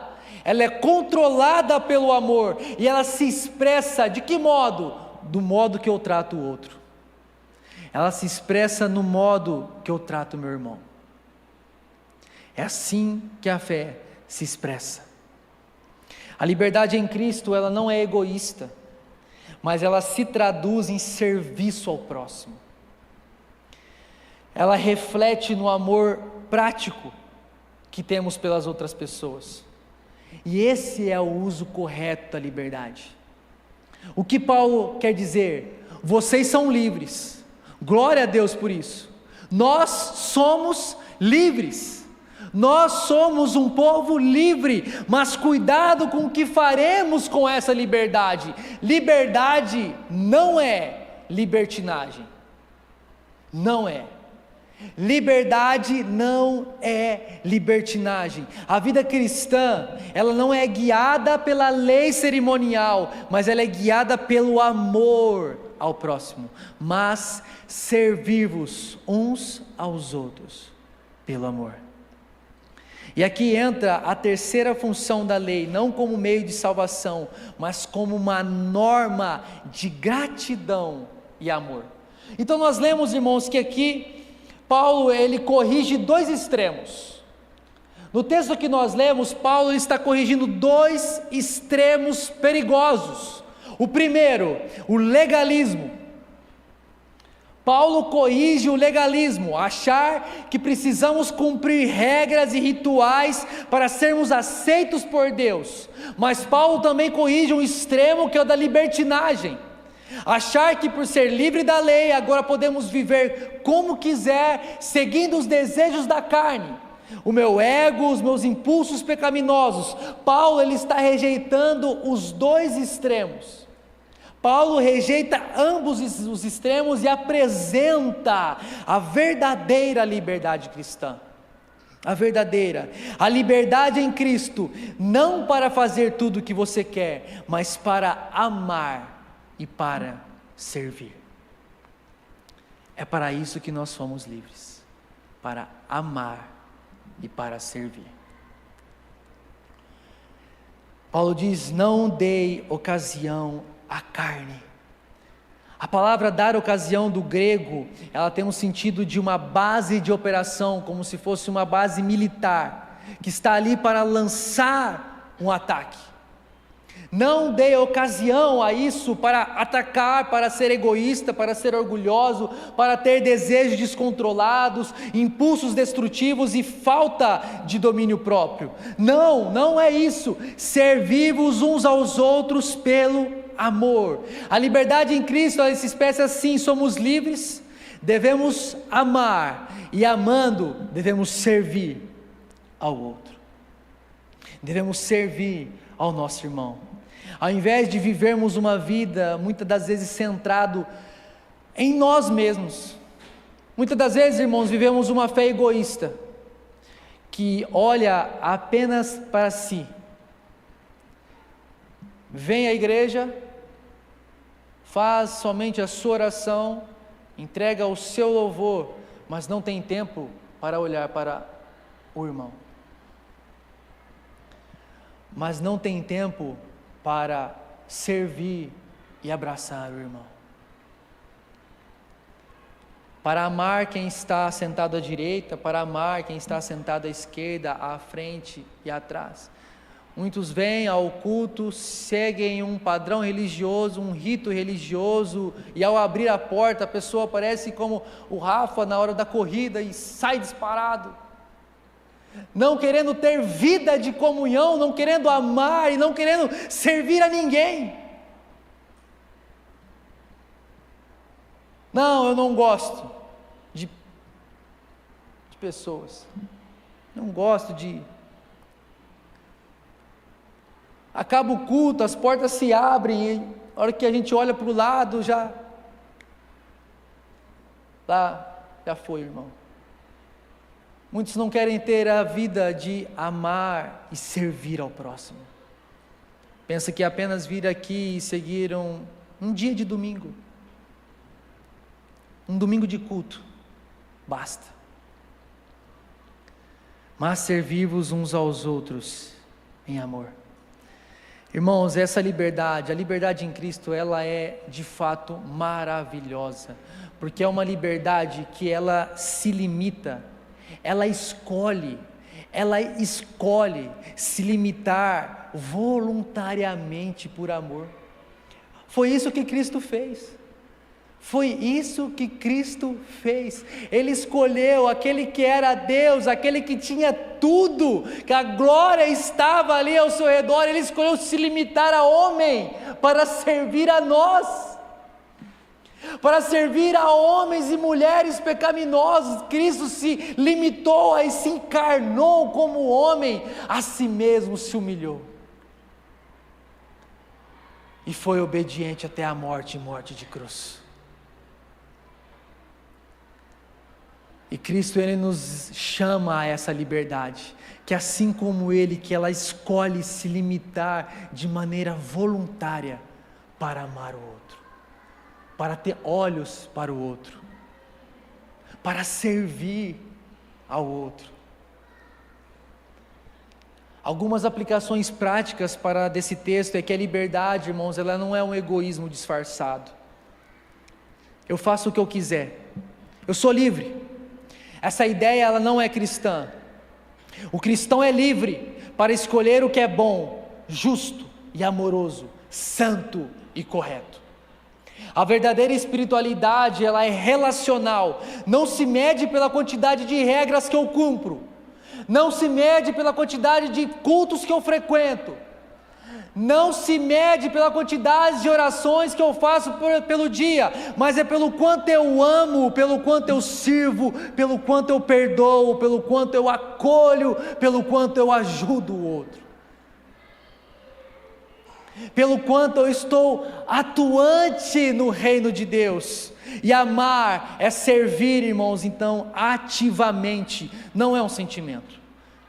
pelo amor, e ela se expressa de que modo? Do modo que eu trato o outro. Ela se expressa no modo que eu trato o meu irmão. É assim que a fé se expressa. A liberdade em Cristo, ela não é egoísta, mas ela se traduz em serviço ao próximo. Ela reflete no amor prático que temos pelas outras pessoas. E esse é o uso correto da liberdade. O que Paulo quer dizer? Vocês são livres. Glória a Deus por isso. Nós somos livres. Nós somos um povo livre, mas cuidado com o que faremos com essa liberdade. Liberdade não é libertinagem. Não é. Liberdade não é libertinagem. A vida cristã, ela não é guiada pela lei cerimonial, mas ela é guiada pelo amor ao próximo. Mas servir-vos uns aos outros pelo amor. E aqui entra a terceira função da lei, não como meio de salvação, mas como uma norma de gratidão e amor. Então nós lemos, irmãos, que aqui Paulo, ele corrige dois extremos. No texto que nós lemos, Paulo está corrigindo dois extremos perigosos. O primeiro, o legalismo. Paulo corrige o legalismo, achar que precisamos cumprir regras e rituais para sermos aceitos por Deus. Mas Paulo também corrige um extremo que é o da libertinagem. Achar que por ser livre da lei, agora podemos viver como quiser, seguindo os desejos da carne, o meu ego, os meus impulsos pecaminosos. Paulo, ele está rejeitando os dois extremos. Paulo rejeita ambos os extremos e apresenta a verdadeira liberdade cristã. A liberdade em Cristo, não para fazer tudo o que você quer, mas para amar e para servir. É para isso que nós somos livres, para amar e para servir. Paulo diz: não dei ocasião à carne. A palavra dar ocasião do grego, ela tem um sentido de uma base de operação, como se fosse uma base militar, que está ali para lançar um ataque. Não dê ocasião a isso para atacar, para ser egoísta, para ser orgulhoso, para ter desejos descontrolados, impulsos destrutivos e falta de domínio próprio. Não, não é isso. Servir-vos uns aos outros pelo amor. A liberdade em Cristo, ela se expressa assim: somos livres, devemos amar, e amando, devemos servir ao outro. Devemos servir ao nosso irmão. Ao invés de vivermos uma vida, muitas das vezes, centrado em nós mesmos. Muitas das vezes, irmãos, vivemos uma fé egoísta, que olha apenas para si. Vem à igreja, faz somente a sua oração, entrega o seu louvor, mas não tem tempo para olhar para o irmão. Mas não tem tempo para servir e abraçar o irmão, para amar quem está sentado à direita, para amar quem está sentado à esquerda, à frente e atrás. Muitos vêm ao culto, seguem um padrão religioso, um rito religioso, e ao abrir a porta a pessoa parece como o Rafa na hora da corrida e sai disparado, não querendo ter vida de comunhão, não querendo amar e não querendo servir a ninguém. Não, eu não gosto de pessoas, não gosto de... Acaba o culto, as portas se abrem, e a hora que a gente olha para o lado, já foi, irmão. Muitos não querem ter a vida de amar e servir ao próximo. Pensa que apenas vir aqui e seguir um dia de domingo, um domingo de culto, basta. Mas servir-vos uns aos outros em amor. Irmãos, essa liberdade, a liberdade em Cristo, ela é de fato maravilhosa, porque é uma liberdade que ela se limita, ela escolhe se limitar voluntariamente por amor. Foi isso que Cristo fez. Foi isso que Cristo fez. Ele escolheu aquele que era Deus, aquele que tinha tudo, que a glória estava ali ao seu redor. Ele escolheu se limitar a homem para servir a nós, para servir a homens e mulheres pecaminosos. Cristo se limitou e se encarnou como homem, a si mesmo se humilhou e foi obediente até a morte e morte de cruz. E Cristo, Ele nos chama a essa liberdade, que assim como Ele, que ela escolhe se limitar de maneira voluntária para amar o outro, para ter olhos para o outro, para servir ao outro. Algumas aplicações práticas desse texto é que a liberdade, irmãos, ela não é um egoísmo disfarçado. Eu faço o que eu quiser, eu sou livre. Essa ideia, ela não é cristã. O cristão é livre para escolher o que é bom, justo e amoroso, santo e correto. A verdadeira espiritualidade, ela é relacional, não se mede pela quantidade de regras que eu cumpro, não se mede pela quantidade de cultos que eu frequento, não se mede pela quantidade de orações que eu faço pelo dia, mas é pelo quanto eu amo, pelo quanto eu sirvo, pelo quanto eu perdoo, pelo quanto eu acolho, pelo quanto eu ajudo o outro, pelo quanto eu estou atuante no reino de Deus. E amar é servir, irmãos, então ativamente, não é um sentimento.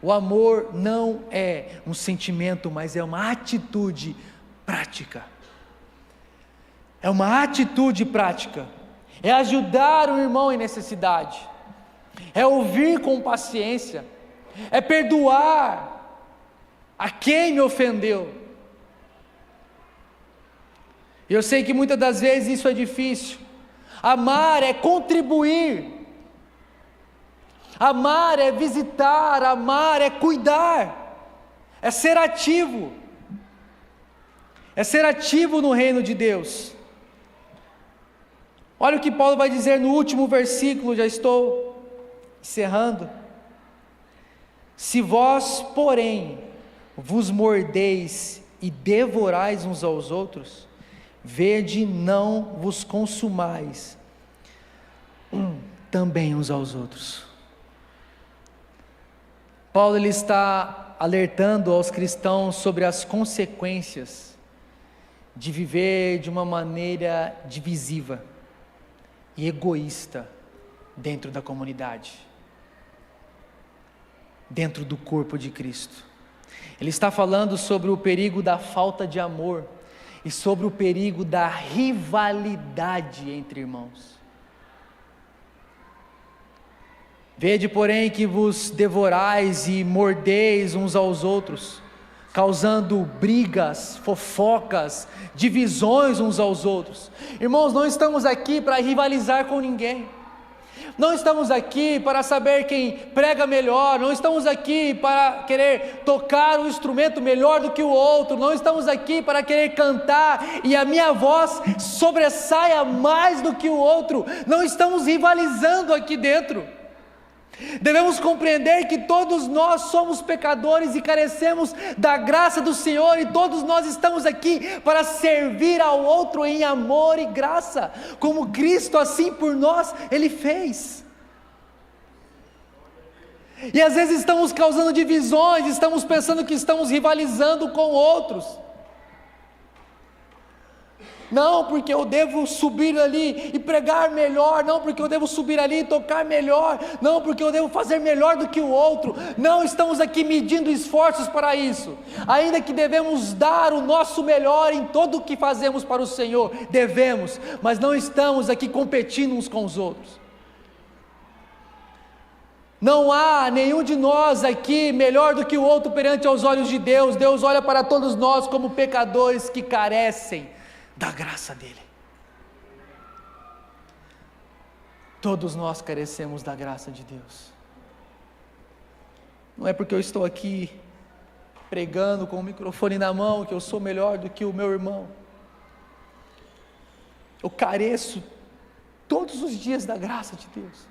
O amor não é um sentimento, mas é uma atitude prática. É uma atitude prática. É ajudar o irmão em necessidade. É ouvir com paciência. É perdoar a quem me ofendeu. Eu sei que muitas das vezes isso é difícil. Amar é contribuir. Amar é visitar, amar é cuidar, é ser ativo. é ser ativo no reino de Deus. Olha o que Paulo vai dizer no último versículo, já estou encerrando. Se vós, porém, vos mordeis e devorais uns aos outros, vede não vos consumais também uns aos outros. Paulo ele está alertando aos cristãos sobre as consequências de viver de uma maneira divisiva e egoísta dentro da comunidade, dentro do corpo de Cristo. Ele está falando sobre o perigo da falta de amor e sobre o perigo da rivalidade entre irmãos. Vede, porém, que vos devorais e mordeis uns aos outros, causando brigas, fofocas, divisões uns aos outros. Irmãos, não estamos aqui para rivalizar com ninguém. Não estamos aqui para saber quem prega melhor, não estamos aqui para querer tocar um instrumento melhor do que o outro, não estamos aqui para querer cantar e a minha voz sobressaia mais do que o outro, não estamos rivalizando aqui dentro. Devemos compreender que todos nós somos pecadores e carecemos da graça do Senhor, e todos nós estamos aqui para servir ao outro em amor e graça, como Cristo assim por nós, Ele fez. E às vezes estamos causando divisões, estamos pensando que estamos rivalizando com outros. Não, porque eu devo subir ali e pregar melhor, não, porque eu devo subir ali e tocar melhor, não, porque eu devo fazer melhor do que o outro. Não estamos aqui medindo esforços para isso, ainda que devemos dar o nosso melhor em tudo o que fazemos para o Senhor, devemos, mas não estamos aqui competindo uns com os outros. Não há nenhum de nós aqui melhor do que o outro perante aos olhos de Deus. Deus olha para todos nós como pecadores que carecem da graça dele. Todos nós carecemos da graça de Deus. Não é porque eu estou aqui pregando com o microfone na mão que eu sou melhor do que o meu irmão. Eu careço todos os dias da graça de Deus.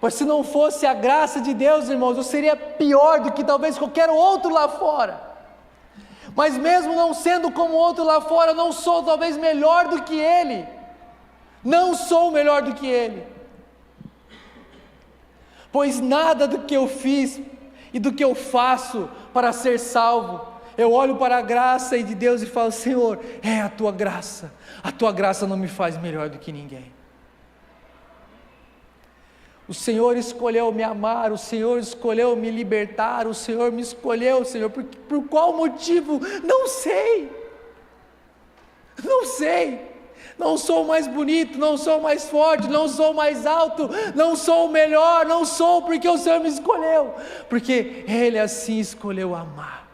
Pois se não fosse a graça de Deus, irmãos, eu seria pior do que talvez qualquer outro lá fora. Mas mesmo não sendo como outro lá fora, eu não sou talvez melhor do que ele. Não sou melhor do que ele. Pois nada do que eu fiz e do que eu faço para ser salvo, eu olho para a graça de Deus e falo: Senhor, é a tua graça não me faz melhor do que ninguém. O Senhor escolheu me amar, o Senhor escolheu me libertar, o Senhor me escolheu, Senhor, por qual motivo? Não sei, não sou mais bonito, não sou mais forte, não sou mais alto, não sou o melhor, não sou, porque o Senhor me escolheu, porque Ele assim escolheu amar.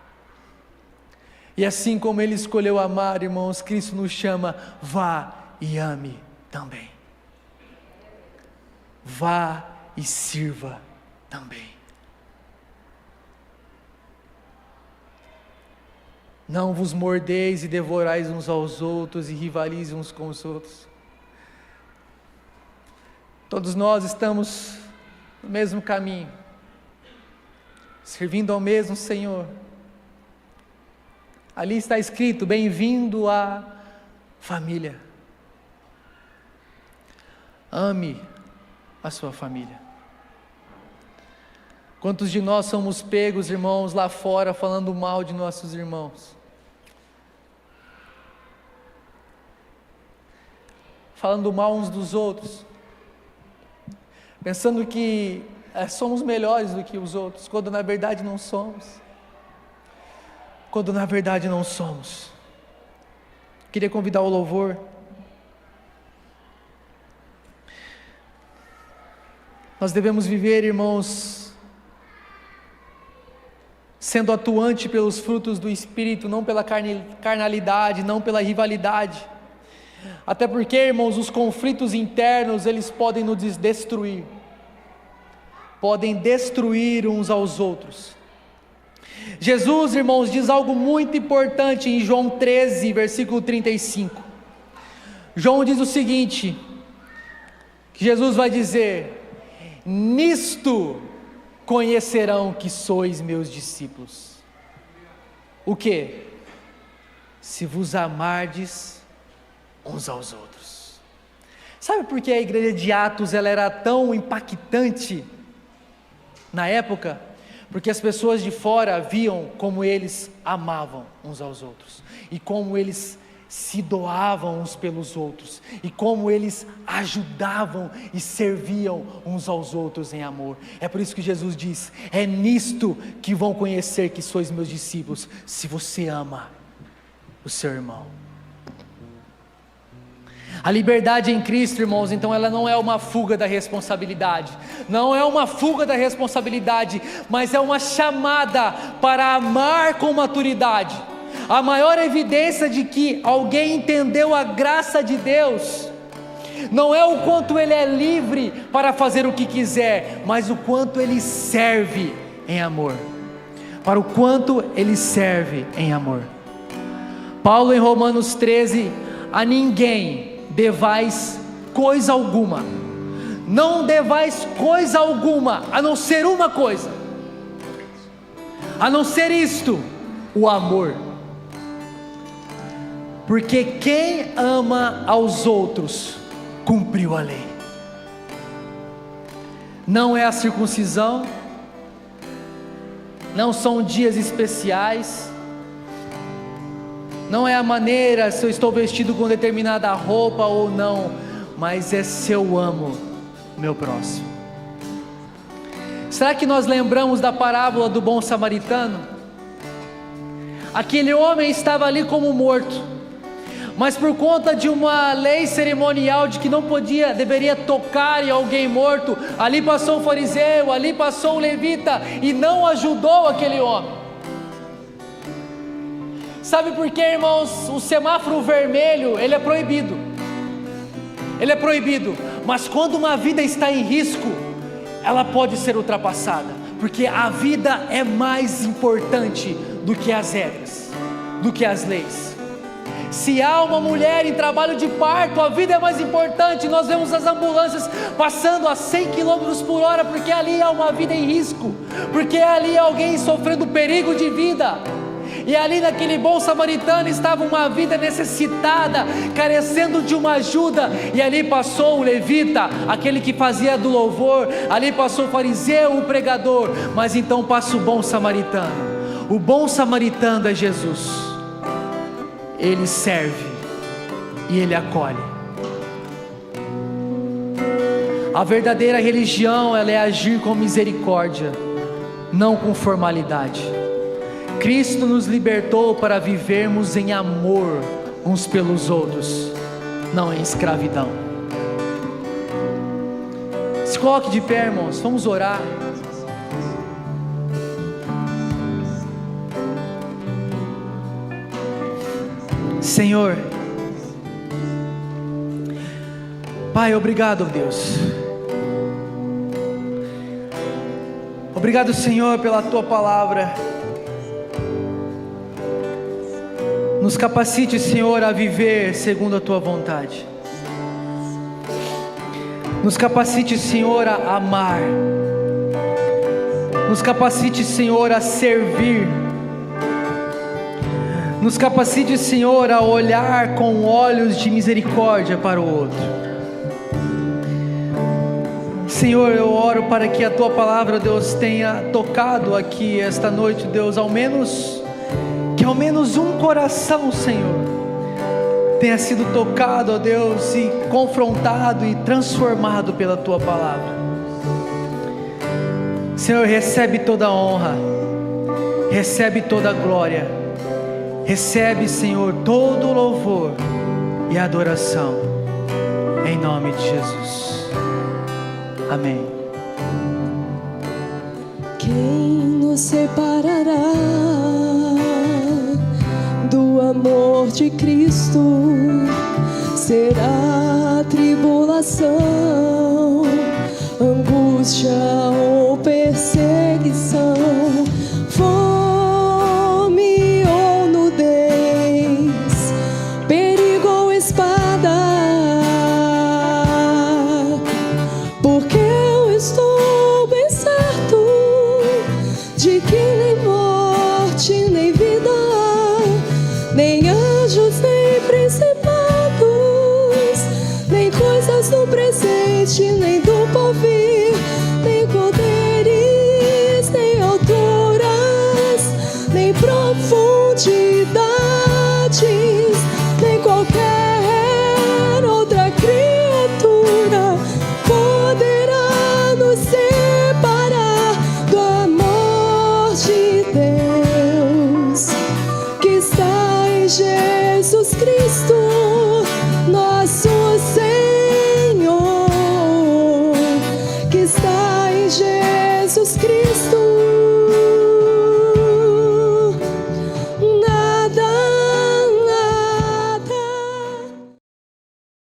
E assim como Ele escolheu amar, irmãos, Cristo nos chama: vá e ame também. Vá e sirva também. Não vos mordeis e devorais uns aos outros e rivalize uns com os outros. Todos nós estamos no mesmo caminho, servindo ao mesmo Senhor. Ali está escrito: bem-vindo à família. Ame a sua família. Quantos de nós somos pegos, irmãos, lá fora falando mal de nossos irmãos? Falando mal uns dos outros, pensando que somos melhores do que os outros, quando na verdade não somos. Queria convidar o louvor. Nós devemos viver, irmãos, sendo atuante pelos frutos do Espírito, não pela carnalidade, não pela rivalidade. Até porque, irmãos, os conflitos internos, eles podem nos destruir. Podem destruir uns aos outros. Jesus, irmãos, diz algo muito importante em João 13, versículo 35. João diz o seguinte, que Jesus vai dizer: nisto conhecerão que sois meus discípulos. O quê? Se vos amardes uns aos outros. Sabe por que a igreja de Atos ela era tão impactante na época? Porque as pessoas de fora viam como eles amavam uns aos outros, e como eles se doavam uns pelos outros, e como eles ajudavam e serviam uns aos outros em amor. É por isso que Jesus diz: é nisto que vão conhecer que sois meus discípulos, se você ama o seu irmão. A liberdade em Cristo, irmãos, então ela não é uma fuga da responsabilidade, não é uma fuga da responsabilidade, mas é uma chamada para amar com maturidade. A maior evidência de que alguém entendeu a graça de Deus, não é o quanto ele é livre para fazer o que quiser, mas o quanto ele serve em amor, para o quanto ele serve em amor. Paulo em Romanos 13, a ninguém devais coisa alguma, não devais coisa alguma, a não ser uma coisa, a não ser isto, o amor, porque quem ama aos outros, cumpriu a lei. Não é a circuncisão, não são dias especiais, não é a maneira se eu estou vestido com determinada roupa ou não, mas é se eu amo meu próximo. Será que nós lembramos da parábola do bom samaritano? Aquele homem estava ali como morto, mas por conta de uma lei cerimonial de que não deveria tocar em alguém morto, ali passou o fariseu, ali passou o levita e não ajudou aquele homem. Sabe por quê, irmãos? O semáforo vermelho, ele é proibido, mas quando uma vida está em risco, ela pode ser ultrapassada, porque a vida é mais importante do que as regras, do que as leis. Se há uma mulher em trabalho de parto, a vida é mais importante. Nós vemos as ambulâncias passando a 100 km por hora, porque ali há uma vida em risco, porque ali há alguém sofrendo perigo de vida. E ali naquele bom samaritano estava uma vida necessitada, carecendo de uma ajuda, e ali passou o levita, aquele que fazia do louvor, ali passou o fariseu, o pregador, mas então passa o bom samaritano. O bom samaritano é Jesus, ele serve e ele acolhe. A verdadeira religião, ela é agir com misericórdia, não com formalidade. Cristo nos libertou para vivermos em amor uns pelos outros, não em escravidão. Se coloque de pé, irmãos, vamos orar. Senhor, Pai, obrigado, Deus. Obrigado, Senhor, pela Tua palavra. Nos capacite, Senhor, a viver segundo a Tua vontade. Nos capacite, Senhor, a amar. Nos capacite, Senhor, a servir. Nos capacite, Senhor, a olhar com olhos de misericórdia para o outro. Senhor, eu oro para que a Tua palavra, Deus, tenha tocado aqui esta noite, Deus, que ao menos um coração, Senhor, tenha sido tocado, ó Deus, e confrontado e transformado pela Tua palavra. Senhor, recebe toda a honra, recebe toda a glória, recebe, Senhor, todo o louvor e adoração, em nome de Jesus, amém. Quem nos separará do amor de Cristo? Será tribulação, angústia ou perseguição, fome nem anjos, nem